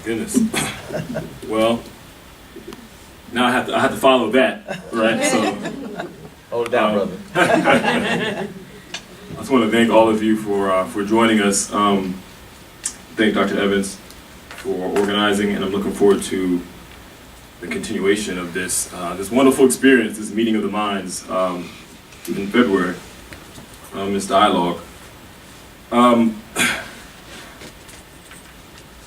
Goodness. Well, now I have to follow that, right? So, hold it down, brother. I just want to thank all of you for joining us. Thank Dr. Evans for organizing, and I'm looking forward to the continuation of this this wonderful experience, this meeting of the minds in February, this dialogue.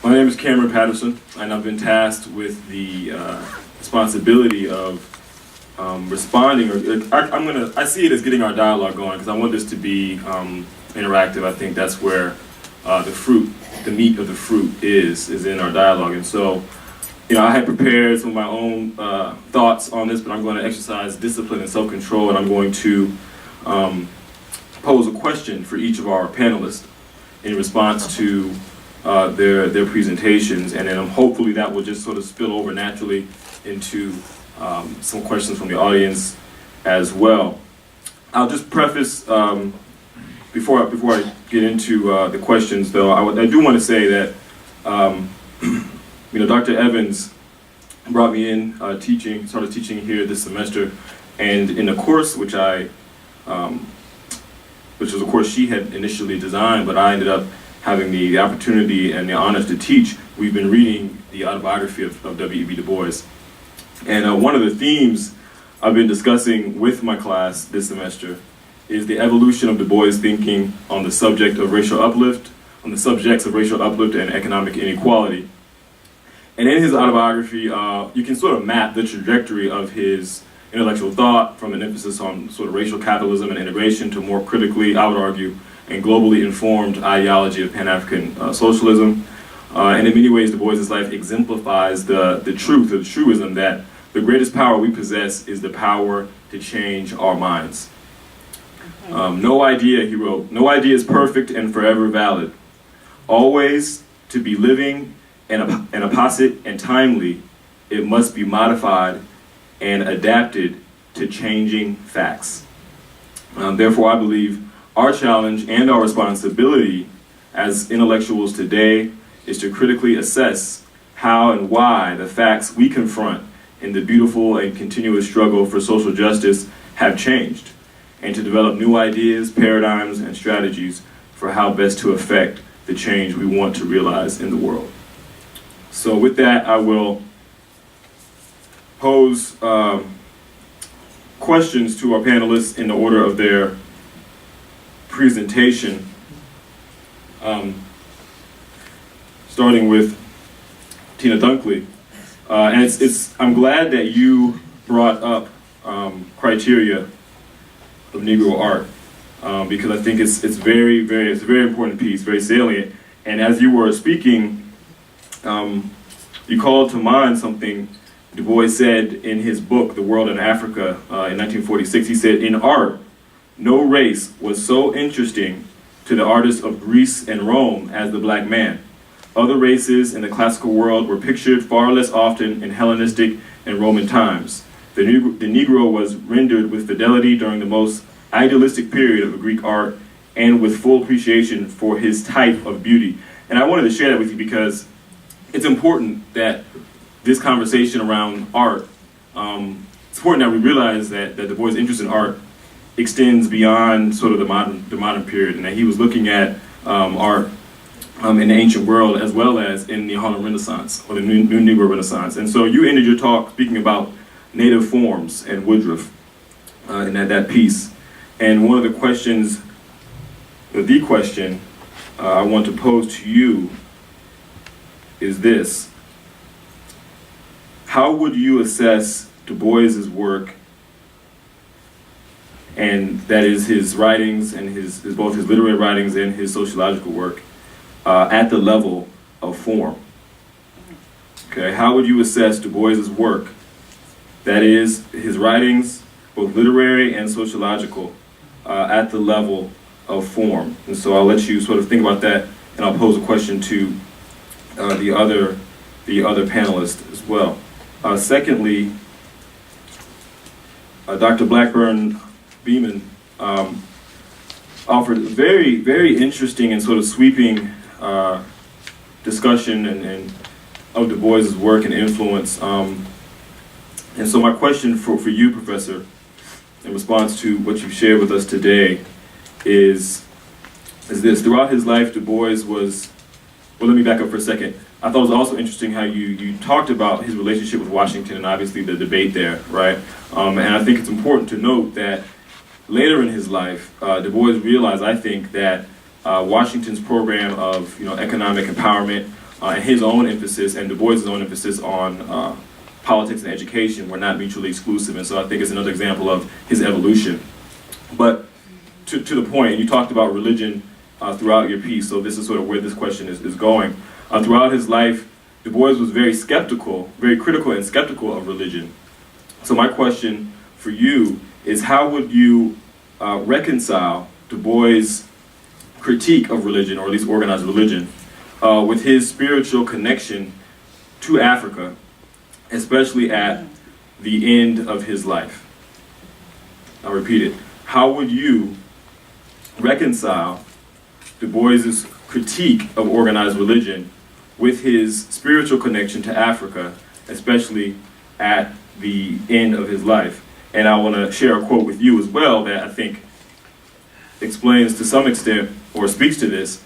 My name is Cameron Patterson, and I've been tasked with the responsibility of responding, I see it as getting our dialogue going, because I want this to be interactive. I think that's where the meat of the fruit is in our dialogue. And so, I had prepared some of my own thoughts on this, but I'm going to exercise discipline and self-control, and I'm going to pose a question for each of our panelists in response to their presentations, and then hopefully that will just sort of spill over naturally into some questions from the audience as well. I'll just preface before I get into the questions, though. I do want to say that Dr. Evans brought me in started teaching here this semester, and in a course which was a course she had initially designed, but I ended up having the opportunity and the honors to teach. We've been reading the autobiography of W. E B Dubois. And one of the themes I've been discussing with my class this semester is the evolution of Du Bois' thinking on the subject of racial uplift, on the subjects of racial uplift and economic inequality. And in his autobiography, you can sort of map the trajectory of his intellectual thought from an emphasis on sort of racial capitalism and integration to more critically, I would argue, and globally informed ideology of Pan-African socialism. And in many ways, Du Bois' life exemplifies the truism that the greatest power we possess is the power to change our minds. No idea, he wrote, no idea is perfect and forever valid. Always to be living and apposite and timely, it must be modified and adapted to changing facts. Therefore, I believe our challenge and our responsibility as intellectuals today is to critically assess how and why the facts we confront in the beautiful and continuous struggle for social justice have changed, and to develop new ideas, paradigms, and strategies for how best to affect the change we want to realize in the world. So with that, I will pose questions to our panelists in the order of their presentation, starting with Tina Dunkley. And I'm glad that you brought up criteria of Negro art, because I think it's a very important piece, very salient. And as you were speaking, you called to mind something Du Bois said in his book, The World in Africa, in 1946. He said, "In art, no race was so interesting to the artists of Greece and Rome as the black man. Other races in the classical world were pictured far less often in Hellenistic and Roman times. The Negro was rendered with fidelity during the most idealistic period of Greek art and with full appreciation for his type of beauty." And I wanted to share that with you because it's important that this conversation around art, it's important that we realize that Du Bois' interest in art extends beyond sort of the modern period, and that he was looking at art in the ancient world as well as in the Harlem Renaissance, or the New Negro Renaissance. And so you ended your talk speaking about native forms and Woodruff in that piece. And one of the questions, the question I want to pose to you is this: how would you assess Du Bois' work, and that is his writings and both his literary writings and his sociological work, at the level of form? Okay, how would you assess Du Bois' work, that is his writings, both literary and sociological, at the level of form? And so I'll let you sort of think about that, and I'll pose a question to the other panelists as well. Secondly, Dr. Blackburn Beeman offered a very interesting and sort of sweeping discussion and of Du Bois's work and influence. And so my question for you, Professor, in response to what you've shared with us today, is this. Throughout his life, Du Bois was, well, let me back up for a second. I thought it was also interesting how you talked about his relationship with Washington and obviously the debate there, right? And I think it's important to note that later in his life, Du Bois realized, I think, that Washington's program of economic empowerment and his own emphasis and Du Bois' own emphasis on politics and education were not mutually exclusive. And so I think it's another example of his evolution. But to the point, and you talked about religion throughout your piece, so this is sort of where this question is going. Throughout his life, Du Bois was very skeptical, very critical and skeptical of religion. So my question for you is, how would you reconcile Du Bois' critique of religion, or at least organized religion, with his spiritual connection to Africa, especially at the end of his life? I'll repeat it. How would you reconcile Du Bois' critique of organized religion with his spiritual connection to Africa, especially at the end of his life? And I want to share a quote with you as well that I think explains to some extent, or speaks to this.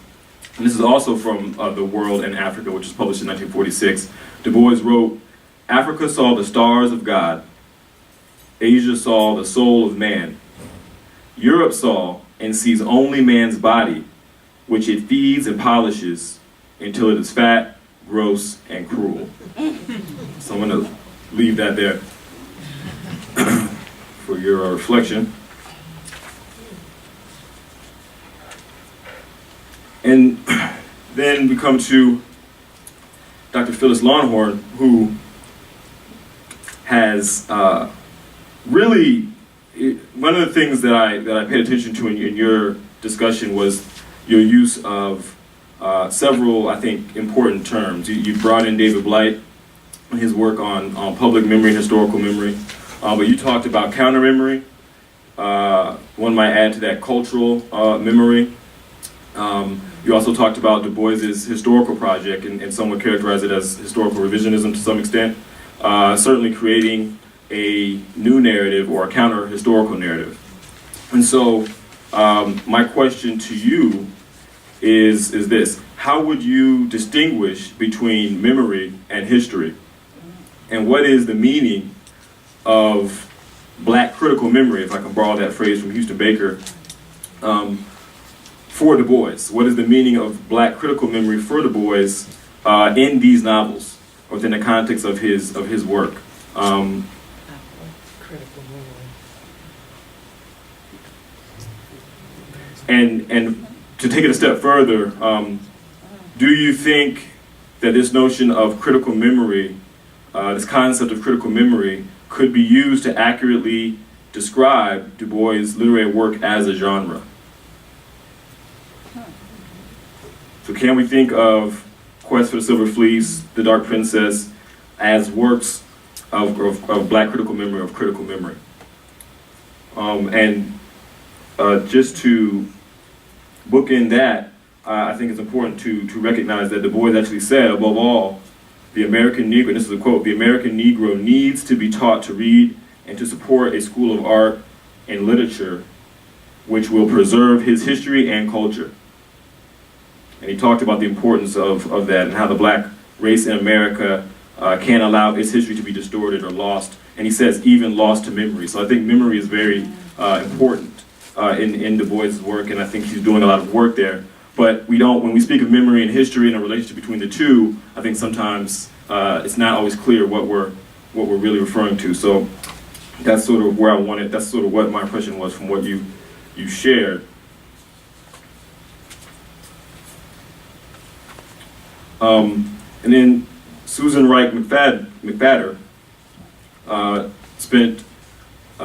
And this is also from The World and Africa, which was published in 1946. Du Bois wrote, "Africa saw the stars of God. Asia saw the soul of man. Europe saw and sees only man's body, which it feeds and polishes until it is fat, gross, and cruel." So I'm going to leave that there for your reflection. And then we come to Dr. Phyllis Longhorn, who has really, one of the things that I paid attention to in your discussion was your use of several, I think, important terms. You brought in David Blight and his work on public memory and historical memory, but you talked about counter memory. One might add to that cultural memory. You also talked about Du Bois's historical project, and some would characterize it as historical revisionism to some extent, certainly creating a new narrative or a counter-historical narrative. And so my question to you is this: how would you distinguish between memory and history? And what is the meaning of Black critical memory, if I can borrow that phrase from Houston Baker, for Du Bois? What is the meaning of Black critical memory for Du Bois in these novels, within the context of his work? Critical memory. And to take it a step further, do you think that this notion of critical memory, this concept of critical memory, could be used to accurately describe Du Bois' literary work as a genre? So can we think of Quest for the Silver Fleece, The Dark Princess, as works of Black critical memory, of critical memory? Just to bookend that, I think it's important to recognize that Du Bois actually said, above all, the American Negro, and this is a quote, "The American Negro needs to be taught to read and to support a school of art and literature which will preserve his history and culture." And he talked about the importance of that, and how the Black race in America can't allow its history to be distorted or lost. And he says even lost to memory. So I think memory is very important in Du Bois' work, and I think he's doing a lot of work there. But we don't, when we speak of memory and history and a relationship between the two, I think sometimes it's not always clear what we're really referring to. So that's sort of where I wanted, that's sort of what my impression was from what you shared. And then Susan Wright McFadder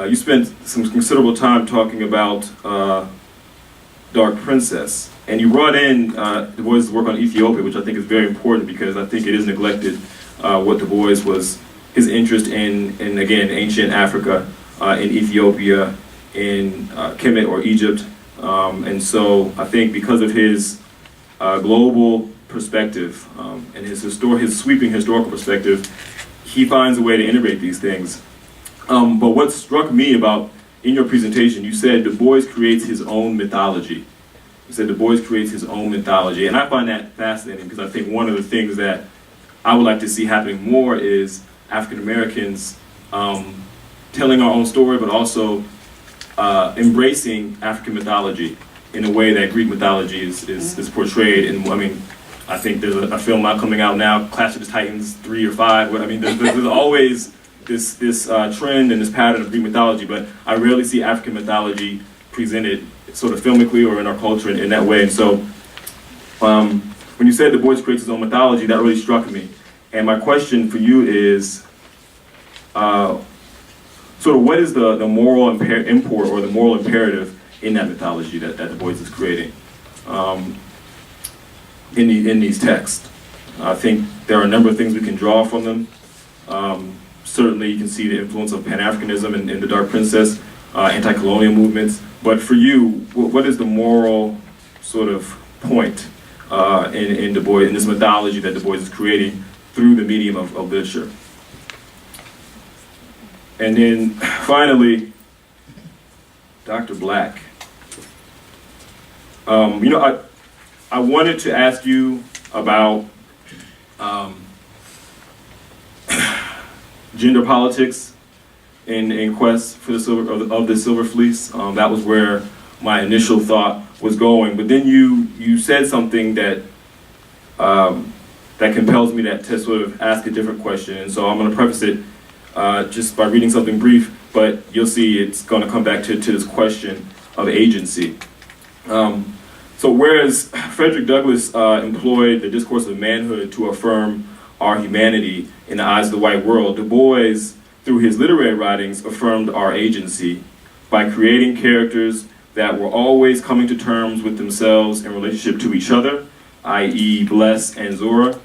you spent some considerable time talking about Dark Princess, and you brought in Du Bois' work on Ethiopia, which I think is very important because I think it is neglected what Du Bois was, his interest in again, ancient Africa, in Ethiopia, in Kemet or Egypt. And so I think because of his global perspective and his sweeping historical perspective, he finds a way to integrate these things. But what struck me about, in your presentation, you said Du Bois creates his own mythology. You said Du Bois creates his own mythology, and I find that fascinating because I think one of the things that I would like to see happening more is African Americans telling our own story, but also embracing African mythology in a way that Greek mythology is portrayed. And I mean, I think there's a film not coming out now, Clash of the Titans 3 or 5. I mean, there's always this trend and this pattern of Greek mythology, but I rarely see African mythology presented sort of filmically or in our culture in that way. And so when you said Du Bois creates his own mythology, that really struck me. And my question for you is, sort of what is the moral import or the moral imperative in that mythology that Du Bois is creating in these texts? I think there are a number of things we can draw from them. Certainly you can see the influence of Pan-Africanism in The Dark Princess, anti-colonial movements. But for you, what is the moral sort of point in Du Bois, in this mythology that Du Bois is creating through the medium of literature? And then finally, Dr. Black. You know, I wanted to ask you about gender politics in Quest for the Silver Fleece. That was where my initial thought was going. But then you said something that that compels me to sort of ask a different question. And so I'm going to preface it just by reading something brief, but you'll see it's going to come back to this question of agency. So whereas Frederick Douglass employed the discourse of manhood to affirm our humanity in the eyes of the white world, Du Bois, through his literary writings, affirmed our agency by creating characters that were always coming to terms with themselves in relationship to each other, i.e. Bless and Zora,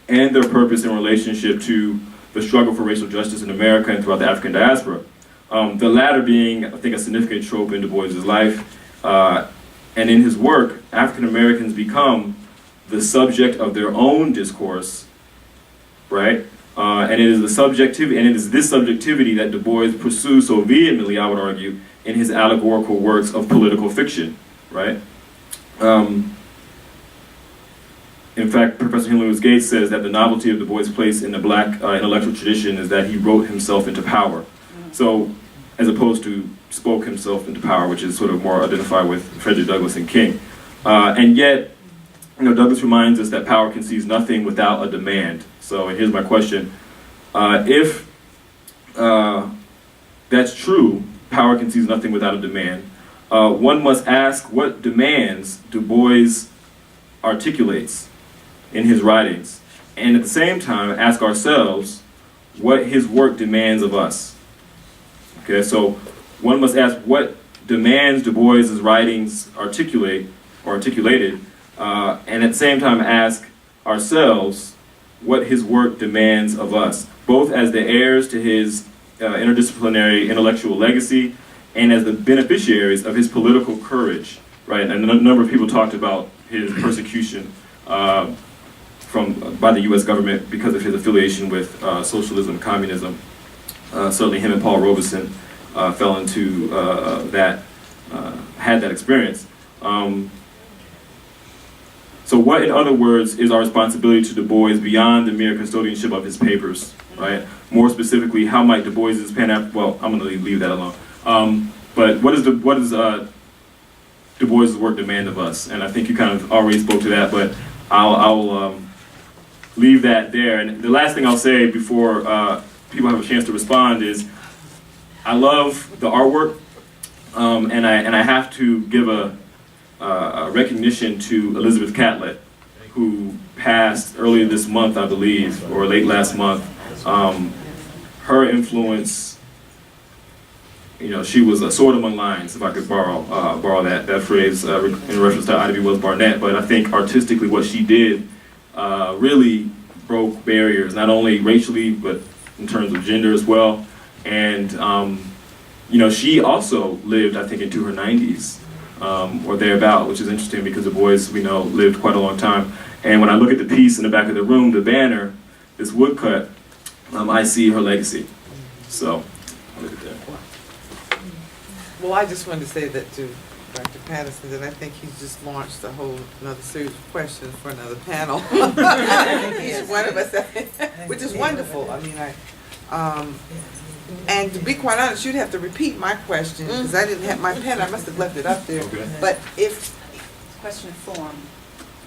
and their purpose in relationship to the struggle for racial justice in America and throughout the African diaspora. The latter being, I think, a significant trope in Du Bois' life. And in his work, African Americans become the subject of their own discourse, right? And it is this subjectivity that Du Bois pursues so vehemently, I would argue, in his allegorical works of political fiction, right? In fact, Professor Henry Louis Gates says that the novelty of Du Bois' place in the black intellectual tradition is that he wrote himself into power. So, as opposed to spoke himself into power, which is sort of more identified with Frederick Douglass and King. And yet, you know, Douglass reminds us that power conceives nothing without a demand. So, and here's my question. If that's true, power conceives nothing without a demand, one must ask what demands Du Bois articulates in his writings, and at the same time ask ourselves what his work demands of us. Okay, so one must ask what demands Du Bois' writings articulated, and at the same time ask ourselves what his work demands of us, both as the heirs to his interdisciplinary intellectual legacy and as the beneficiaries of his political courage, right? And a number of people talked about his persecution by the U.S. government because of his affiliation with socialism, communism. Certainly him and Paul Robeson fell into had that experience. So what, in other words, is our responsibility to Du Bois beyond the mere custodianship of his papers, right? More specifically, how might Du Bois' well, I'm going to leave that alone. But what does Du Bois' work demand of us? And I think you kind of already spoke to that, but I'll leave that there. And the last thing I'll say before people have a chance to respond is, I love the artwork, and I have to give a recognition to Elizabeth Catlett, who passed earlier this month, I believe, or late last month. Her influence, you know, she was a sword among lions, if I could borrow that phrase in reference to Ida B. Wells Barnett. But I think artistically what she did really broke barriers, not only racially, but in terms of gender as well. And, you know, she also lived, I think, into her 90s. or thereabout, which is interesting because Du Bois, we know, lived quite a long time. And when I look at the piece in the back of the room, the banner, this woodcut, I see her legacy. So, I'll leave it there. Well, I just wanted to say that to Dr. Patterson, that I think he's just launched a whole another series of questions for another panel. Each one of us, which is wonderful. I mean, and to be quite honest, you'd have to repeat my question because I didn't have my pen. I must have left it up there. Okay. But if Question of form,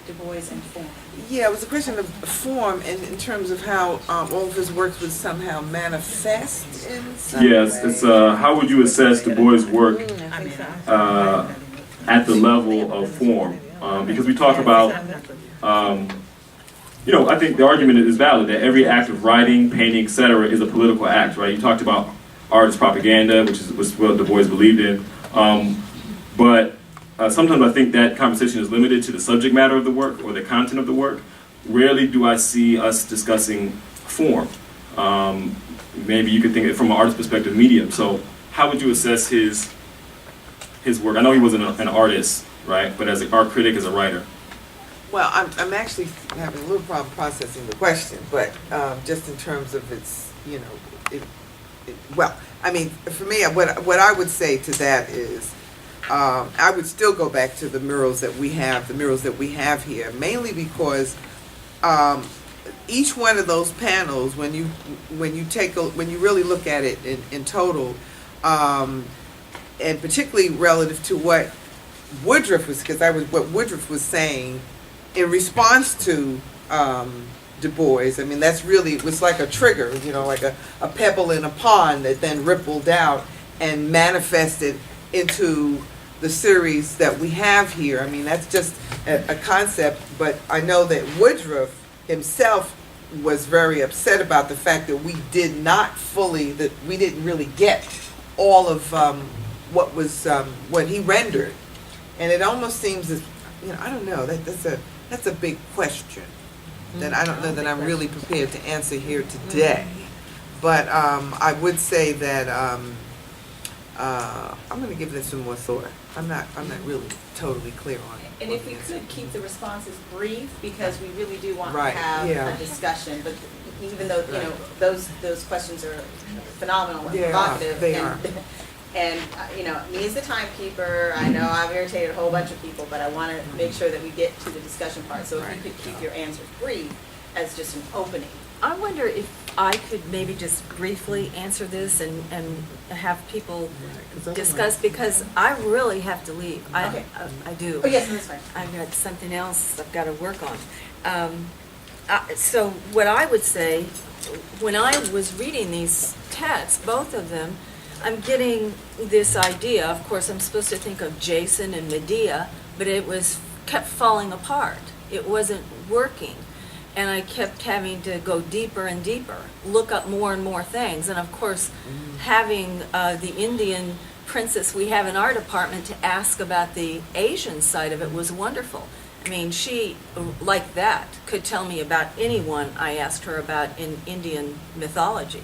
Du Bois and form. yeah, it was a question of form in terms of how all of his works would somehow manifest in some Yes, way. it's how would you assess Du Bois' work at the level of form? Because we talk about, I think the argument is valid that every act of writing, painting, etc. is a political act, right? You talked about art as propaganda, which was what Du Bois believed in. But sometimes I think that conversation is limited to the subject matter of the work or the content of the work. Rarely do I see us discussing form. Maybe you could think of it from an artist perspective, medium. So how would you assess his work? I know he wasn't an artist, right? But as an art critic, as a writer. Well, I'm actually having a little problem processing the question, but just in terms of its, well, I mean, for me, what I would say to that is, I would still go back to the murals that we have here, mainly because each one of those panels, when you really look at it in total, and particularly relative to what Woodruff was saying in response to Du Bois. I mean, that's really, it was like a trigger, like a pebble in a pond that then rippled out and manifested into the series that we have here. I mean, that's just a concept, but I know that Woodruff himself was very upset about the fact that we didn't really get all of what he rendered. And it almost seems as, I don't know, that's a big question that I don't know that I'm really prepared to answer here today. But I would say that I'm going to give this some more thought. I'm not really totally clear on it. And if we could keep the responses brief, because we really do want to Right, have yeah. a discussion, but even though, those questions are phenomenal and Yeah, provocative. they and, are. And, me as the timekeeper, I know I've irritated a whole bunch of people, but I want to make sure that we get to the discussion part. So if you could keep your answers brief as just an opening. I wonder if I could maybe just briefly answer this and have people discuss, because I really have to leave. Okay. I do. Oh, yes, that's fine. I've got something else I've got to work on. So what I would say, when I was reading these texts, both of them, I'm getting this idea. Of course, I'm supposed to think of Jason and Medea, but it kept falling apart. It wasn't working. And I kept having to go deeper and deeper, look up more and more things. And of course, having the Indian princess we have in our department to ask about the Asian side of it was wonderful. I mean, she, like that, could tell me about anyone I asked her about in Indian mythology.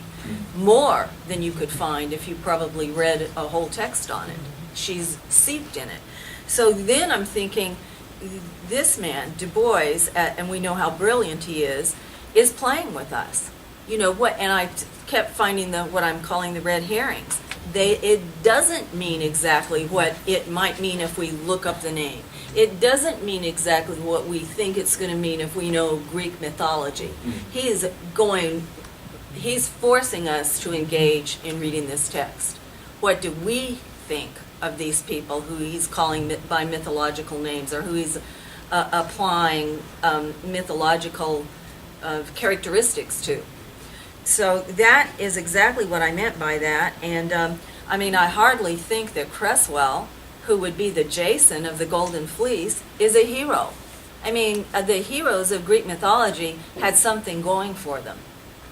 More than you could find if you probably read a whole text on it. She's steeped in it. So then I'm thinking, this man, Du Bois, and we know how brilliant he is playing with us. And I kept finding what I'm calling the red herrings. It doesn't mean exactly what it might mean if we look up the name. It doesn't mean exactly what we think it's going to mean if we know Greek mythology. He's forcing us to engage in reading this text. What do we think of these people who he's calling by mythological names, or who he's applying mythological characteristics to? So that is exactly what I meant by that. And I hardly think that Cresswell, who would be the Jason of the Golden Fleece, is a hero. The heroes of Greek mythology had something going for them.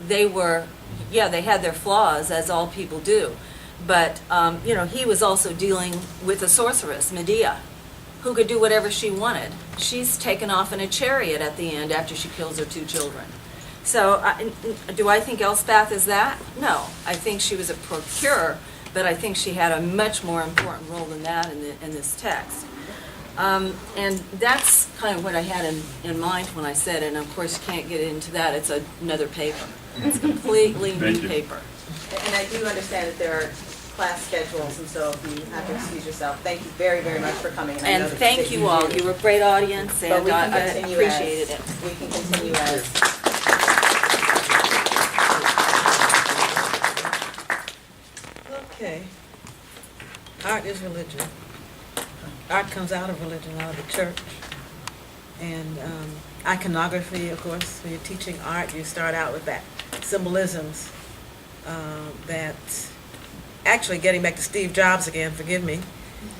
They had their flaws, as all people do. But, he was also dealing with a sorceress, Medea, who could do whatever she wanted. She's taken off in a chariot at the end after she kills her 2 children. So, do I think Elspeth is that? No. I think she was a procurer but I think she had a much more important role than that in this text. And that's kind of what I had in mind when I said it, and of course you can't get into that, it's another paper. It's completely Thank new you. paper. And I do understand that there are class schedules, and so if you have to excuse yourself, thank you very, very much for coming. I know And that thank you all, you were a great audience, But and we can I continue appreciated as, it. we can continue as. Okay. Art is religion. Art comes out of religion, out of the church. And iconography, of course, when you're teaching art, you start out with that symbolisms that, actually getting back to Steve Jobs again, forgive me,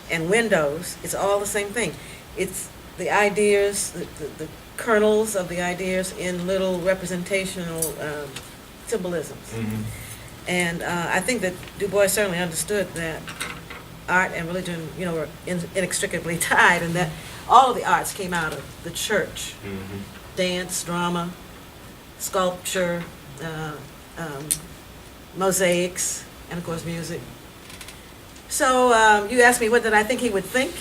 and Windows, it's all the same thing. It's the ideas, the kernels of the ideas in little representational symbolisms. And I think that Du Bois certainly understood that art and religion, were inextricably tied, and that all of the arts came out of the church. Dance, drama, sculpture, mosaics, and of course music. So you asked me what did I think he would think?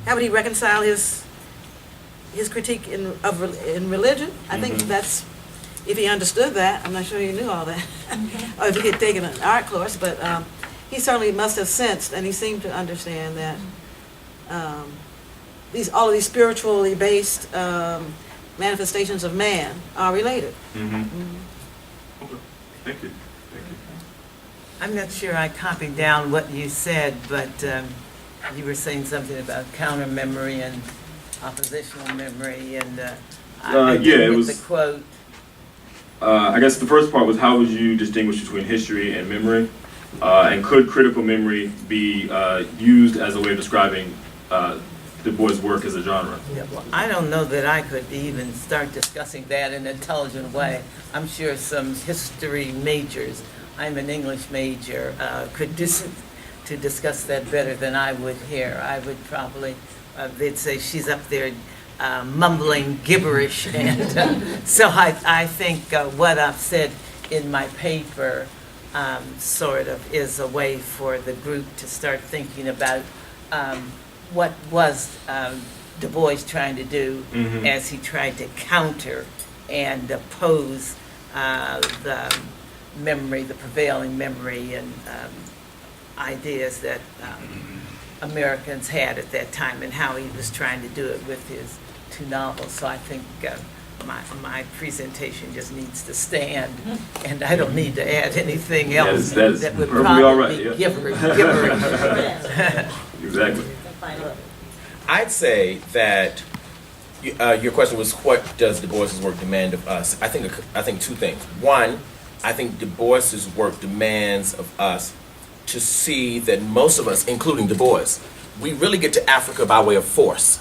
How would he reconcile his critique in religion? I think that's, if he understood that, I'm not sure he knew all that, or if he had taken an art course, but he certainly must have sensed, and he seemed to understand that all of these spiritually based manifestations of man are related. Okay. Thank you. I'm not sure I copied down what you said, but you were saying something about counter memory and oppositional memory, and I Yeah, didn't it get was. the quote. I guess the first part was how would you distinguish between history and memory? And could critical memory be used as a way of describing Du Bois' work as a genre? Yeah, well, I don't know that I could even start discussing that in an intelligent way. I'm sure some history majors, I'm an English major, could to discuss that better than I would here. I would probably, they'd say she's up there mumbling gibberish, and so I think what I've said in my paper sort of is a way for the group to start thinking about what was Du Bois trying to do as he tried to counter and oppose the memory, the prevailing memory and ideas that Americans had at that time, and how he was trying to do it with his two novels. So I think my presentation just needs to stand, and I don't need to add anything else That is that would perfectly all right, probably yeah. be gibberish. Exactly. I'd say that your question was, what does Du Bois' work demand of us? I think two things. One, I think Du Bois' work demands of us to see that most of us, including Du Bois, we really get to Africa by way of force.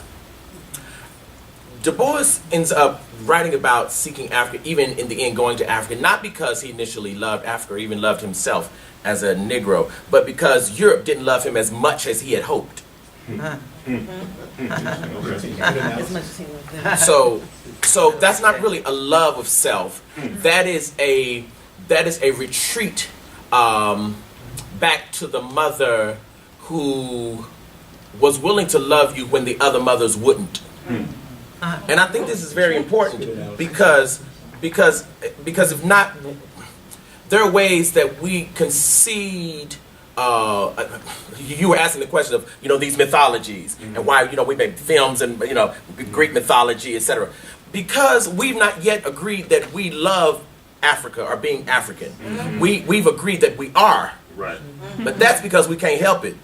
Du Bois ends up writing about seeking Africa, even in the end going to Africa, not because he initially loved Africa or even loved himself as a Negro, but because Europe didn't love him as much as he had hoped. As much as he loved them. So that's not really a love of self. That is a retreat back to the mother who was willing to love you when the other mothers wouldn't. And I think this is very important because if not, there are ways that we concede. You were asking the question of these mythologies and why we make films and Greek mythology, etc. Because we've not yet agreed that we love Africa or being African. We've agreed that we are. Right. But that's because we can't help it.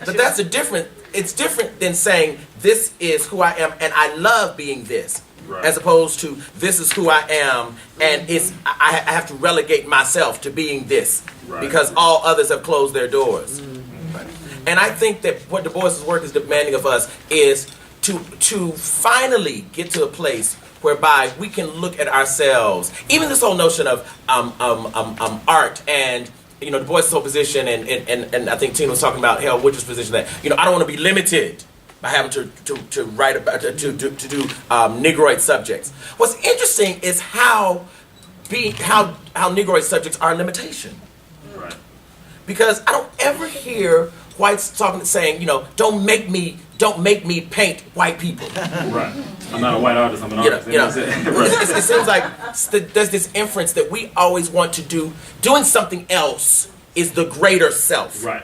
But that's it's different than saying this is who I am and I love being this. Right. As opposed to this is who I am and I have to relegate myself to being this. Right. Because all others have closed their doors. Right. And I think that what Du Bois' work is demanding of us is to finally get to a place whereby we can look at ourselves. Even this whole notion of art and Du Bois' whole position and I think Tina was talking about Hale Woodruff's position that I don't want to be limited by having to write about to do Negroid subjects. What's interesting is how Negroid subjects are a limitation. Right. Because I don't ever hear whites saying, don't make me paint white people. Right. I'm not a white artist. I'm an artist. That's it. It seems like there's this inference that we always want to doing something else is the greater self. Right.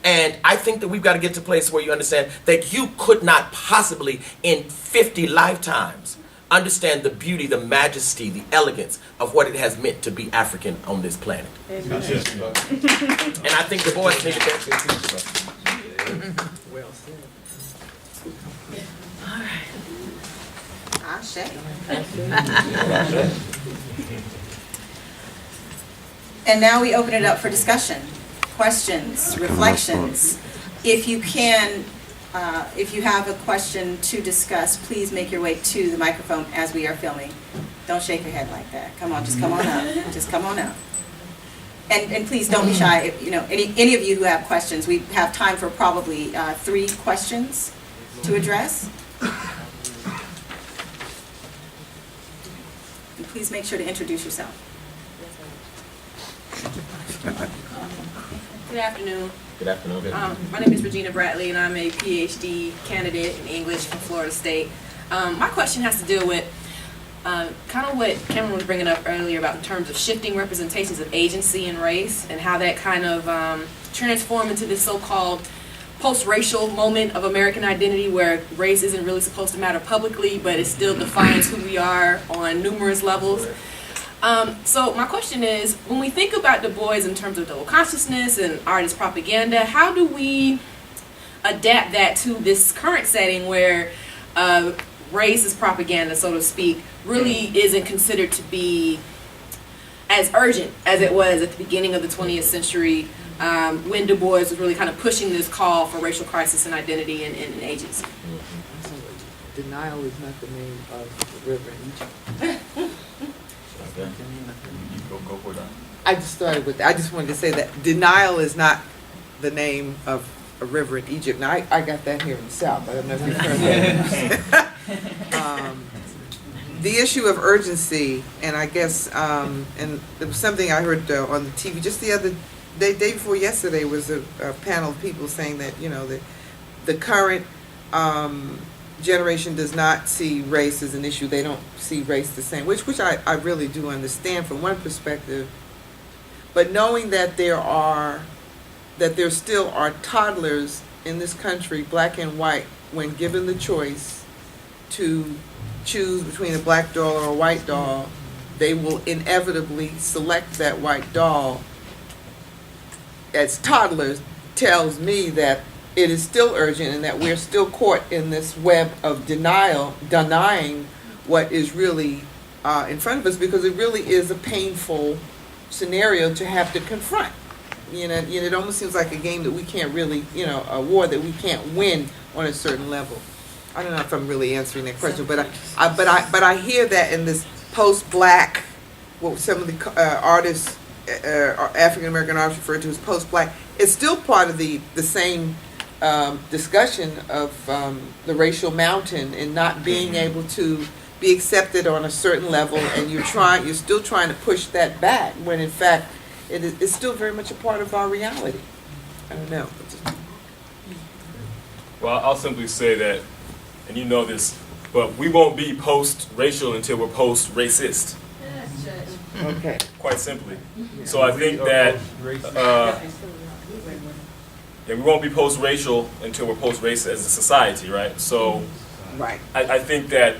And I think that we've got to get to a place where you understand that you could not possibly, in 50 lifetimes, understand the beauty, the majesty, the elegance of what it has meant to be African on this planet. That's it. And I think Du Bois needed that. Well said. Ashe. And now we open it up for discussion, questions, reflections. If you can, if you have a question to discuss, please make your way to the microphone as we are filming. Don't shake your head like that. Come on, just come on up. Just come on up. And please don't be shy. If, any of you who have questions, we have time for probably 3 questions to address. And please make sure to introduce yourself. Good afternoon. Good afternoon. My name is Regina Bradley, and I'm a PhD candidate in English from Florida State. My question has to deal with kind of what Cameron was bringing up earlier about in terms of shifting representations of agency and race, and how that kind of transformed into this so-called post-racial moment of American identity where race isn't really supposed to matter publicly, but it still defines who we are on numerous levels. So my question is, when we think about Du Bois in terms of double consciousness and art as propaganda, how do we adapt that to this current setting where race as propaganda, so to speak, really isn't considered to be as urgent as it was at the beginning of the 20th century, when Du Bois was really kind of pushing this call for racial crisis and identity and agency? Denial is not the name of the river in Egypt. Go for that. I just started with that. I just wanted to say that denial is not the name of a river in Egypt. Now, I got that here in the South. I don't know if you've heard that. The issue of urgency, and I guess, and there was something I heard on the TV just the other day before yesterday, was a panel of people saying that, the current generation does not see race as an issue. They don't see race the same, which I really do understand from one perspective. But knowing that there still are toddlers in this country, black and white, when given the choice to choose between a black doll or a white doll, they will inevitably select that white doll. As toddlers, tells me that it is still urgent and that we're still caught in this web of denying what is really in front of us, because it really is a painful scenario to have to confront. It almost seems like a game that we can't really, a war that we can't win on a certain level. I don't know if I'm really answering that question, but I hear that in this post-black, what some of the artists, African American artists refer to as post-black, it's still part of the same discussion of the racial mountain and not being able to be accepted on a certain level, and you're still trying to push that back when in fact it's still very much a part of our reality. I don't know. Well, I'll simply say that, and you know this, but we won't be post-racial until we're post-racist. Okay. Quite simply. So I think that we won't be post-racial until we're post-racist as a society, right? So Right. I think that,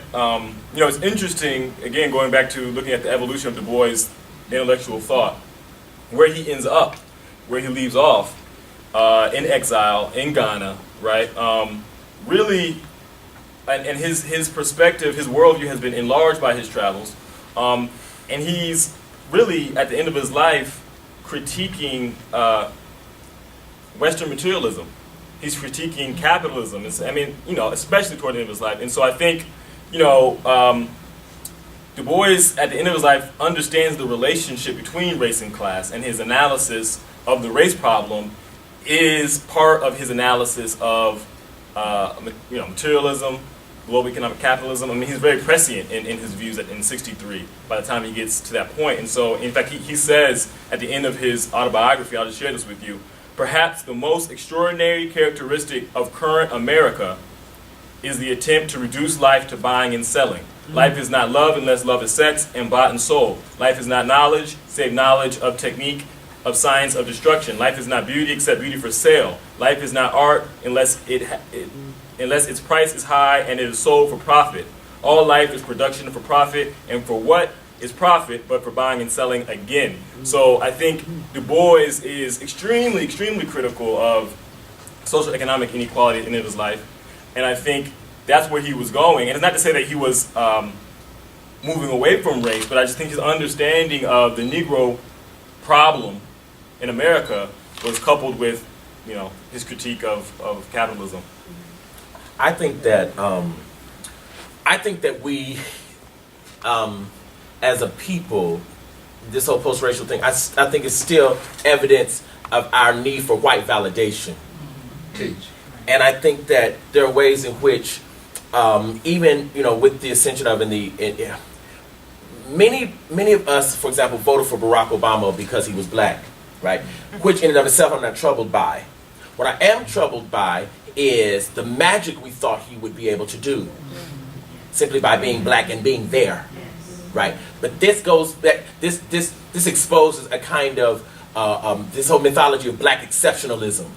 it's interesting, again, going back to looking at the evolution of Du Bois' intellectual thought, where he ends up, where he leaves off, in exile, in Ghana, right? Really, and his perspective, his worldview has been enlarged by his travels. And he's really, at the end of his life, critiquing Western materialism. He's critiquing capitalism. Especially toward the end of his life. And so I think, Du Bois, at the end of his life, understands the relationship between race and class, and his analysis of the race problem is part of his analysis of materialism, global economic capitalism. I mean, he's very prescient in his views in 63 by the time he gets to that point. And so, in fact, he says at the end of his autobiography, I'll just share this with you, perhaps the most extraordinary characteristic of current America is the attempt to reduce life to buying and selling. Life is not love unless love is sex and bought and sold. Life is not knowledge, save knowledge of technique, of science, of destruction. Life is not beauty except beauty for sale. Life is not art unless its price is high and it is sold for profit. All life is production for profit, and for what is profit but for buying and selling again. So I think Du Bois is extremely, extremely critical of social economic inequality at the end of his life. And I think that's where he was going. And it's not to say that he was moving away from race, but I just think his understanding of the Negro problem in America was coupled with, you know, his critique of capitalism. I think that we, as a people, this whole post-racial thing, I think it's still evidence of our need for white validation. And I think that there are ways in which, even, you know, with the ascension of many of us, for example, voted for Barack Obama because he was black, right? Which in and of itself I'm not troubled by. What I am troubled by is the magic we thought he would be able to do, simply by being black and being there, right? But this goes back. This exposes a kind of this whole mythology of black exceptionalism,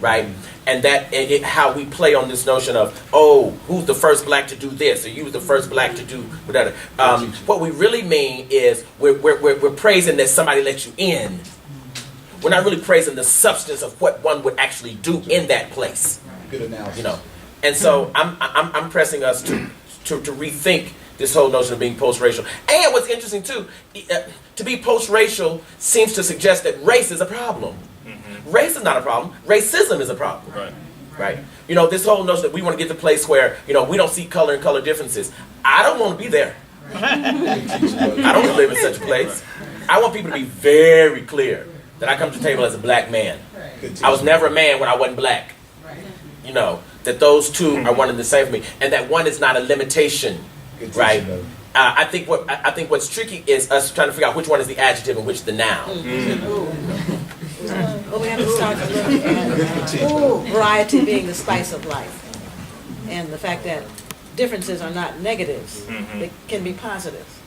right? And that how we play on this notion of, oh, who's the first black to do this, or you was the first black to do whatever. What we really mean is we're praising that somebody let you in. We're not really praising the substance of what one would actually do in that place. Good analysis. You know, and so I'm pressing us to rethink this whole notion of being post-racial. And what's interesting too, to be post-racial seems to suggest that race is a problem. Race is not a problem. Racism is a problem. Right. Right? You know, this whole notion that we want to get to a place where, you know, we don't see color and color differences. I don't want to be there. I don't want to live in such a place. I want people to be very clear that I come to the table as a black man. I was never a man when I wasn't black. You know, that those two are one and the same for me, and that one is not a limitation, right? I think what's tricky is us trying to figure out which one is the adjective and which the noun. Well, we have to start to look at variety being the spice of life, and the fact that differences are not negatives; they can be positives,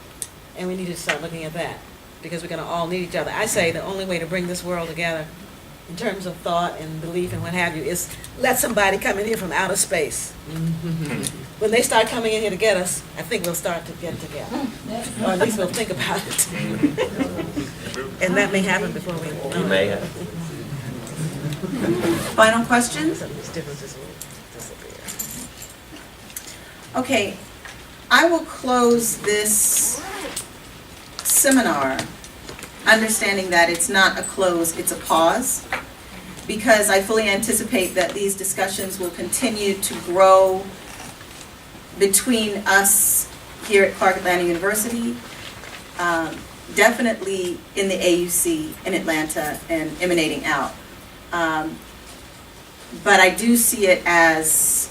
and we need to start looking at that, because we're going to all need each other. I say the only way to bring this world together in terms of thought and belief and what have you is let somebody come in here from outer space. When they start coming in here to get us, I think we'll start to get together, or at least we'll think about it. And that may happen before we know. You may have. Final questions? Some of these differences will disappear. Okay, I will close this seminar understanding that it's not a close, it's a pause, because I fully anticipate that these discussions will continue to grow between us here at Clark Atlanta University, definitely in the AUC in Atlanta and emanating out. But I do see it as,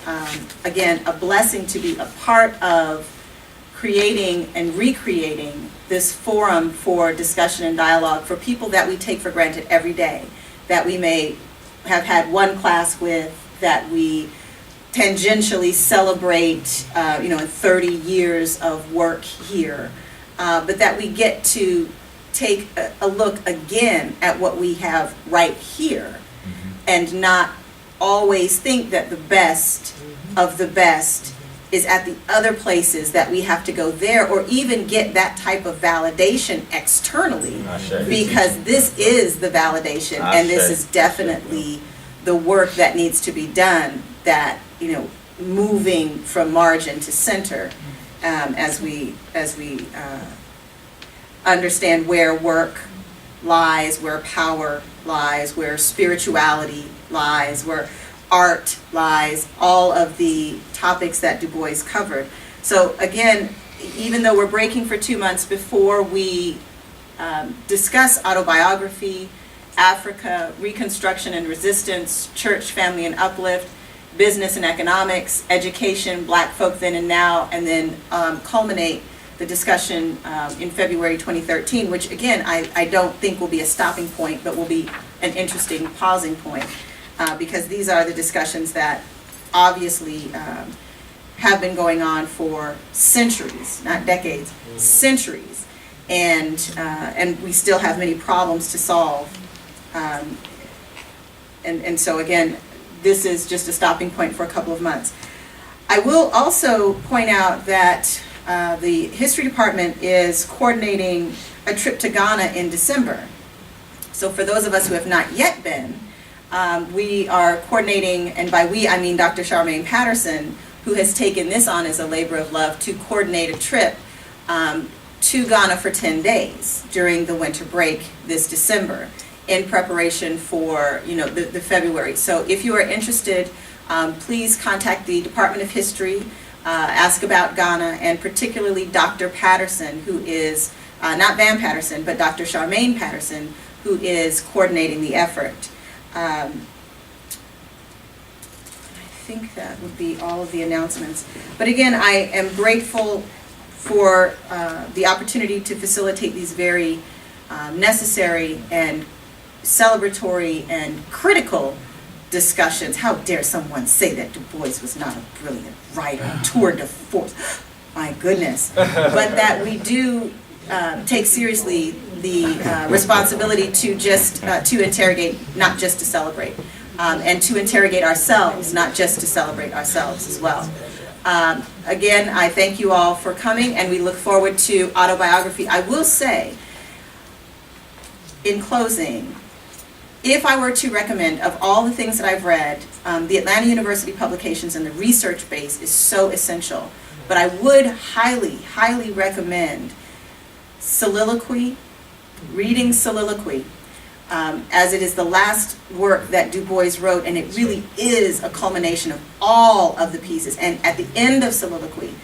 again, a blessing to be a part of creating and recreating this forum for discussion and dialogue for people that we take for granted every day, that we may have had one class with, that we tangentially celebrate, in 30 years of work here, but that we get to take a look again at what we have right here, and not always think that the best of the best is at the other places, that we have to go there or even get that type of validation externally, because this is the validation, and this is definitely the work that needs to be done, that, moving from margin to center, as we understand where work lies, where power lies, where spirituality lies, where art lies, all of the topics that Du Bois covered. So again, even though we're breaking for 2 months before we discuss autobiography, Africa, Reconstruction and Resistance, Church, Family and Uplift, business and economics, education, Black folk then and now, and then culminate the discussion in February 2013, which again, I don't think will be a stopping point, but will be an interesting pausing point, because these are the discussions that obviously have been going on for centuries, not decades, centuries, and we still have many problems to solve. And so again, this is just a stopping point for a couple of months. I will also point out that the history department is coordinating a trip to Ghana in December. So for those of us who have not yet been, we are coordinating, and by we I mean Dr. Charmaine Patterson, who has taken this on as a labor of love to coordinate a trip to Ghana for 10 days during the winter break this December in preparation for the February. So if you are interested, please contact the Department of History, ask about Ghana, and particularly Dr. Patterson, who is, not Van Patterson, but Dr. Charmaine Patterson, who is coordinating the effort. I think that would be all of the announcements. But again, I am grateful for the opportunity to facilitate these very necessary and celebratory and critical discussions. How dare someone say that Du Bois was not a brilliant writer, tour de force, my goodness. But that we do take seriously the responsibility to just to interrogate, not just to celebrate, and to interrogate ourselves, not just to celebrate ourselves as well. Again, I thank you all for coming, and we look forward to autobiography. I will say, in closing, if I were to recommend, of all the things that I've read, the Atlanta University publications and the research base is so essential. But I would highly, highly recommend Soliloquy, reading Soliloquy, as it is the last work that Du Bois wrote, and it really is a culmination of all of the pieces. And at the end of Soliloquy,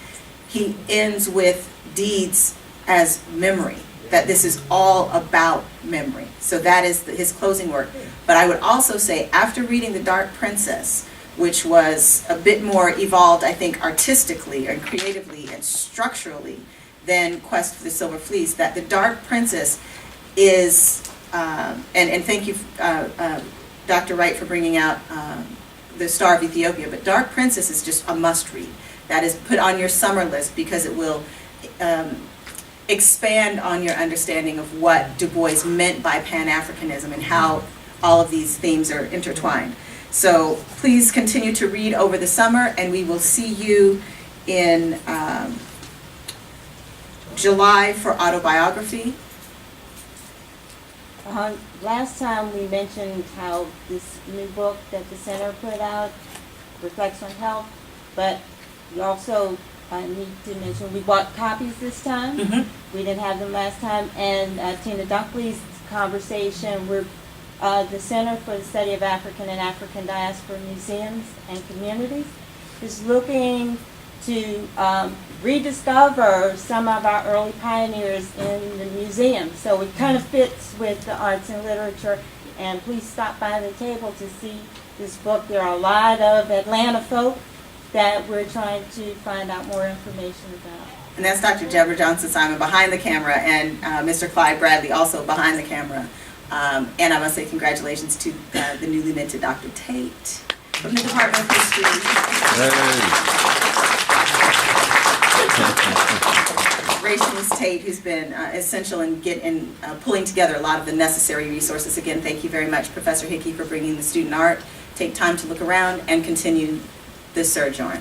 he ends with deeds as memory, that this is all about memory. So that is his closing work. But I would also say, after reading The Dark Princess, which was a bit more evolved, I think, artistically and creatively and structurally than Quest for the Silver Fleece, that The Dark Princess is, and thank you, Dr. Wright, for bringing out The Star of Ethiopia, but Dark Princess is just a must-read. That is put on your summer list because it will expand on your understanding of what Du Bois meant by Pan-Africanism and how all of these themes are intertwined. So please continue to read over the summer, and we will see you in July for autobiography. Last time we mentioned how this new book that the center put out reflects on health, but we also need to mention we bought copies this time. Mm-hmm. We didn't have them last time. And Tina Dunkley's conversation with the Center for the Study of African and African Diaspora Museums and Communities is looking to rediscover some of our early pioneers in the museum. So it kind of fits with the arts and literature. And please stop by the table to see this book. There are a lot of Atlanta folk that we're trying to find out more information about. And that's Dr. Deborah Johnson-Simon behind the camera, and Mr. Clyde Bradley also behind the camera. And I must say congratulations to the newly minted Dr. Tate from the Department of History. Rachel's Tate, who's been essential in pulling together a lot of the necessary resources. Again, thank you very much, Professor Hickey, for bringing the student art. Take time to look around and continue this sojourn.